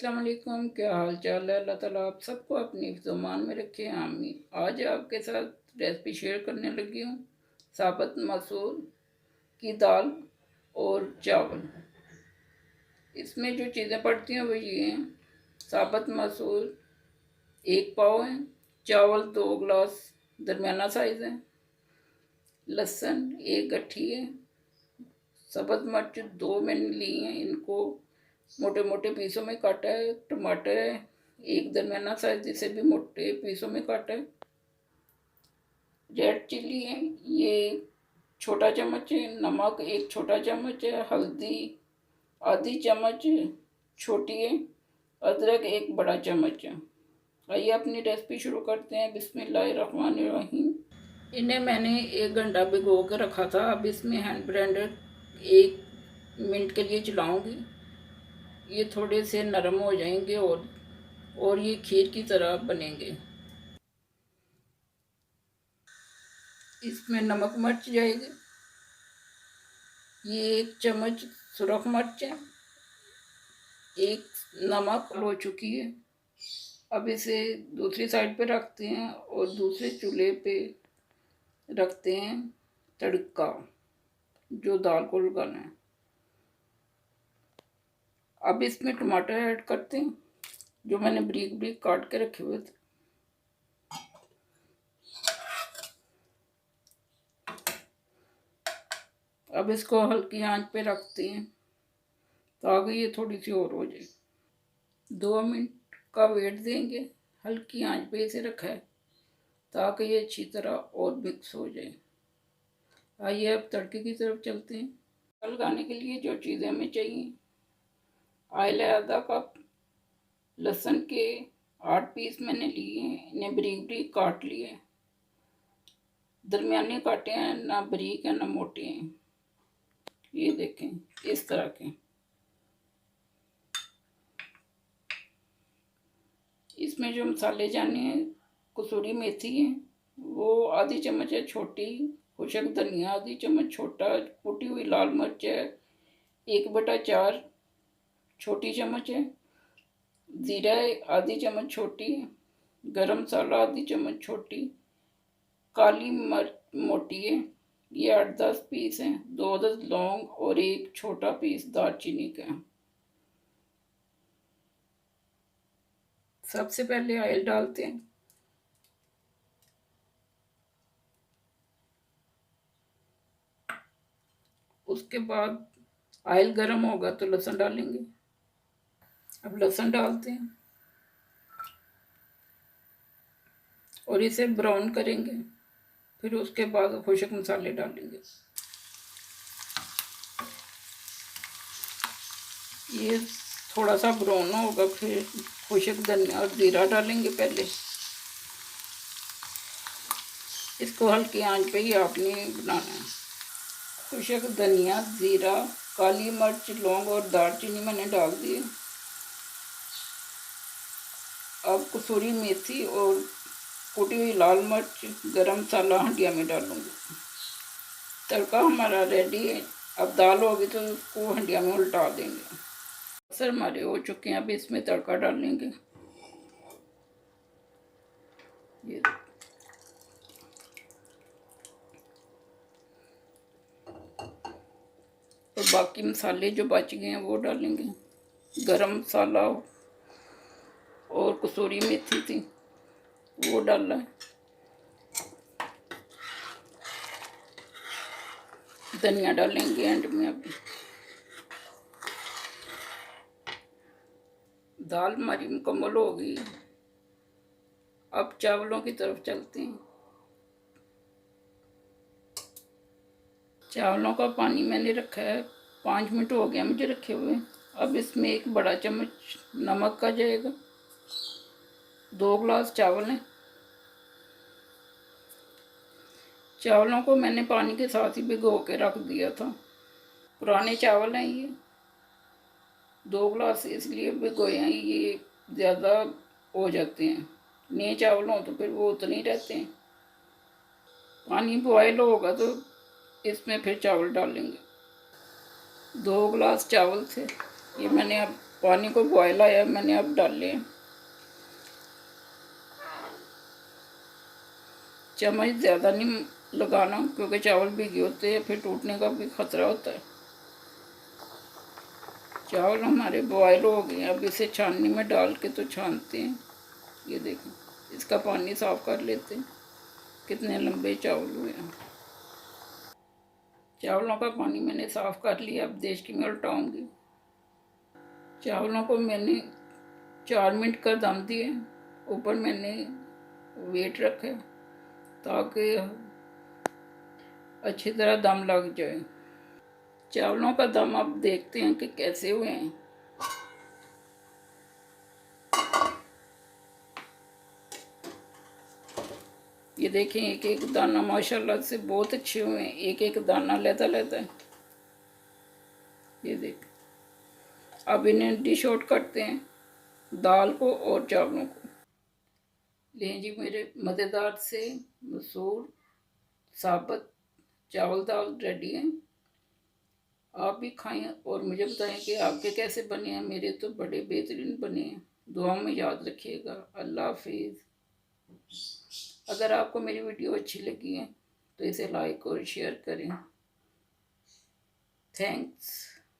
अस्सलाम वालेकुम, क्या हाल चाल है। अल्लाह ताला आप सबको अपनी हिफ्ज़-ओ-मान में रखे, आमीन। आज आपके साथ रेसिपी शेयर करने लगी हूँ साबुत मसूर की दाल और चावल। इसमें जो चीज़ें पड़ती हैं वो ये हैं: साबुत मसूर 1 पाव है, चावल 2 गिलास दरमियाना साइज़ है, लहसुन 1 गट्ठी है, सब्ज़ मिर्च 2 मैंने ली हैं, इनको मोटे मोटे पीसों में काटा है। टमाटर है 1 दरमियाना साइज, जिसे भी मोटे पीसों में काटा है। रेड चिल्ली है ये छोटा चम्मच है, नमक 1 छोटा चम्मच है, हल्दी आधी चम्मच छोटी है, अदरक 1 बड़ा चम्मच है। आइए अपनी रेसिपी शुरू करते हैं। बिस्मिल्लाहिर्रहमानिर्रहीम। इन्हें मैंने 1 घंटा भिगो के रखा था। अब इसमें हैंड ब्लेंडर 1 मिनट के लिए चलाऊंगी। ये थोड़े से नरम हो जाएंगे और ये खीर की तरह बनेंगे। इसमें नमक मिर्च जाएगी, ये 1 चम्मच सुरख मिर्च है, 1 नमक हो चुकी है। अब इसे दूसरी साइड पे रखते हैं और दूसरे चूल्हे पे रखते हैं तड़का जो दाल को लगाना है। अब इसमें टमाटर ऐड करते हैं जो मैंने बारीक बारीक काट के रखे हुए थे। अब इसको हल्की आंच पे रखते हैं ताकि ये थोड़ी सी और हो जाए। 2 मिनट का वेट देंगे। हल्की आंच पे इसे रखा है ताकि ये अच्छी तरह और मिक्स हो जाए। आइए अब तड़के की तरफ चलते हैं। लगाने के लिए जो चीज़ें हमें चाहिए: ऑयल है आधा कप, लहसुन के 8 पीस मैंने लिए हैं, इन्हें बारीक बारीक काट लिए, दरमियाने काटे हैं, ना बारीक है ना मोटे हैं। ये देखें इस तरह के। इसमें जो मसाले जाने हैं: कसूरी मेथी है वो आधी चम्मच है छोटी, खुशक धनिया आधी चम्मच छोटा, कुटी हुई लाल मिर्च है 1/4 छोटी चम्मच है, जीरा है आधी चम्मच छोटी, गरम मसाला आधी चम्मच छोटी, काली मिर्च मोटी है ये 8-10 पीस हैं, 2-10 लौंग और 1 छोटा पीस दालचीनी का। सबसे पहले ऑयल डालते हैं। उसके बाद ऑयल गर्म होगा तो लहसुन डालेंगे। अब लहसुन डालते हैं और इसे ब्राउन करेंगे। फिर उसके बाद खुशक मसाले डालेंगे। ये थोड़ा सा ब्राउन होगा फिर खुशक धनिया और जीरा डालेंगे। पहले इसको हल्की आंच पे ही आपने बनाना है। खुशक धनिया, जीरा, काली मिर्च, लौंग और दालचीनी मैंने डाल दिए। अब कसूरी मेथी और कुटी हुई लाल मिर्च, गरम मसाला हंडिया में डालूंगी। तड़का हमारा रेडी है। अब दाल होगी तो उसको हंडिया में उल्टा देंगे। सर हमारे हो चुके हैं। अब इसमें तड़का डालेंगे। ये और बाकी मसाले जो बच गए हैं वो डालेंगे। गरम मसाला और कसूरी मेथी थी वो डाला है। धनिया डालेंगे एंड में। अभी दाल हमारी मुकम्मल हो गई। अब चावलों की तरफ चलते हैं। चावलों का पानी मैंने रखा है, 5 मिनट हो गया मुझे रखे हुए। अब इसमें 1 बड़ा चम्मच नमक का जाएगा। 2 गिलास चावल हैं। चावलों को मैंने पानी के साथ ही भिगो के रख दिया था। पुराने चावल हैं ये, 2 गिलास इसलिए भिगोए हैं, ये ज़्यादा हो जाते हैं। नए चावल हों तो फिर वो उतने ही रहते हैं। पानी बॉयल होगा तो इसमें फिर चावल डालेंगे। 2 गिलास चावल थे, ये मैंने अब पानी को बॉयल आया, मैंने अब डाले। चम्मच ज़्यादा नहीं लगाना क्योंकि चावल भीगे होते हैं, फिर टूटने का भी खतरा होता है। चावल हमारे बॉयल हो गए, अब इसे छाननी में डाल के तो छानते हैं। ये देखें, इसका पानी साफ कर लेते हैं। कितने लंबे चावल हुए हैं। चावलों का पानी मैंने साफ कर लिया, अब देचकी में उल्टाऊंगी। चावलों को मैंने 4 मिनट का दम दिए। ऊपर मैंने वेट रखा ताकि अच्छी तरह दम लग जाए। चावलों का दम अब देखते हैं कि कैसे हुए हैं। ये देखें, एक एक दाना माशाल्लाह से बहुत अच्छे हुए हैं, एक एक दाना लेता लेता है। ये देख, अब इन्हें डिश आउट करते हैं, दाल को और चावलों को। लें जी, मेरे मज़ेदार से मसूर साबुत चावल दाल रेडी है। आप भी खाएं और मुझे बताएं कि आपके कैसे बने हैं। मेरे तो बड़े बेहतरीन बने हैं। दुआ में याद रखिएगा। अल्लाह हाफिज़। अगर आपको मेरी वीडियो अच्छी लगी है तो इसे लाइक और शेयर करें। थैंक्स।